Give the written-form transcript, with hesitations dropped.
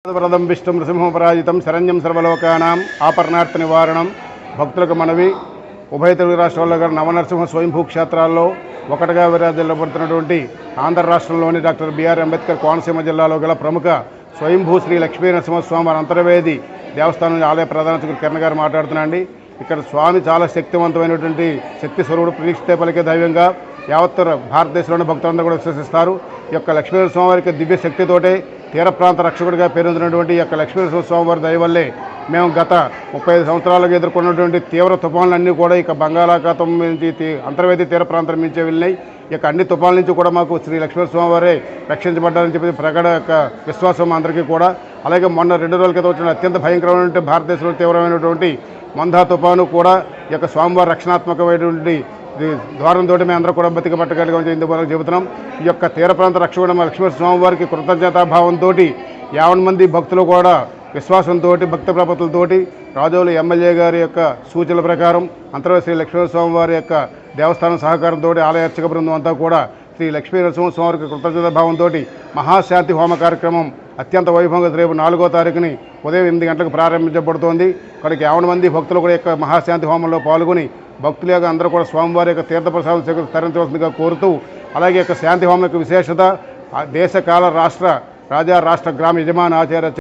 వరదం విష్ణుం నృసింహపరాజితం శరణ్యం సర్వలోకానాం ఆపర్ణార్థ నివారణం. భక్తులకు మనవి, ఉభయ తెలుగు రాష్ట్రాల్లో గల నవనరసింహ స్వయంభూ క్షేత్రాల్లో ఒకటిగా విరాజిల్లబడుతున్నటువంటి ఆంధ్ర రాష్ట్రంలోని డాక్టర్ బిఆర్ అంబేద్కర్ కోనసీమ జిల్లాలో గల ప్రముఖ స్వయంభూ శ్రీ లక్ష్మీ నరసింహస్వామి అంతర్వేది దేవస్థానం ఆలయ ప్రధాన అర్చకుడు కిరణ్ గారు మాట్లాడుతున్నాండి. ఇక్కడ స్వామి చాలా శక్తివంతమైనటువంటి శక్తి స్వరూపుడు, ప్రతిష్ఠే పలికే దైవంగా యావత్ భారతదేశంలోని భక్తులందరూ కూడా విశ్వసిస్తారు. ఈ యొక్క లక్ష్మీనరసింహ వారికి దివ్య శక్తితోటే తీర ప్రాంత రక్షకుడిగా పేరొందినటువంటి ఈ యొక్క లక్ష్మీనరసింహస్వామి వారి దయ వల్లే మేము గత 35 సంవత్సరాలుగా ఎదుర్కొన్నటువంటి తీవ్ర తుఫాన్లన్నీ కూడా ఇక బంగాళాఖాతం నుంచి అంతర్వేది తీర ప్రాంతం నుంచే వెళ్ళినాయి. ఇక అన్ని తుఫాన్ల నుంచి కూడా మాకు శ్రీ లక్ష్మీనరసింహ వారే రక్షించబడ్డారని చెప్పి ప్రగడ యొక్క విశ్వాసం అందరికీ కూడా. అలాగే మొన్న 2 రోజుల క్రితం వచ్చిన అత్యంత భయంకరమైనటువంటి భారతదేశంలో తీవ్రమైనటువంటి మందా తుఫాను కూడా ఈ యొక్క స్వామివారి రక్షణాత్మకమైనటువంటి ద్వారంతో మేము అందరూ కూడా బతికబట్టగలిగామని ఇందుకు చెబుతున్నాం. ఈ యొక్క తీర ప్రాంత రక్షకుడు లక్ష్మీనరసింహ వారికి కృతజ్ఞతాభావంతో 50 మంది భక్తులు కూడా విశ్వాసంతో భక్తి ప్రపత్తులతోటి రాజోలు ఎమ్మెల్యే గారి యొక్క సూచనల ప్రకారం అంతర్వేది శ్రీ లక్ష్మీనరసింహ వారి యొక్క దేవస్థానం సహకారంతో ఆలయ అర్చక బృందం అంతా కూడా శ్రీ లక్ష్మీనరసింహ వారికి కృతజ్ఞతాభావంతో మహాశాంతి హోమ కార్యక్రమం అత్యంత వైభవంగా రేపు 4వ తారీఖుని ఉదయం 8 గంటలకు ప్రారంభించబడుతోంది. ఇక్కడికి 50 మంది భక్తులు కూడా యొక్క మహాశాంతి హోమంలో పాల్గొని భక్తుల యొక్క అందరూ కూడా స్వామివారి యొక్క తీర్థప్రసాదం తరించవలసిందిగా కోరుతూ, అలాగే యొక్క శాంతి హోమం యొక్క విశేషత దేశ కాల రాష్ట్ర రాజా రాష్ట్ర గ్రామ యజమాని ఆచార్య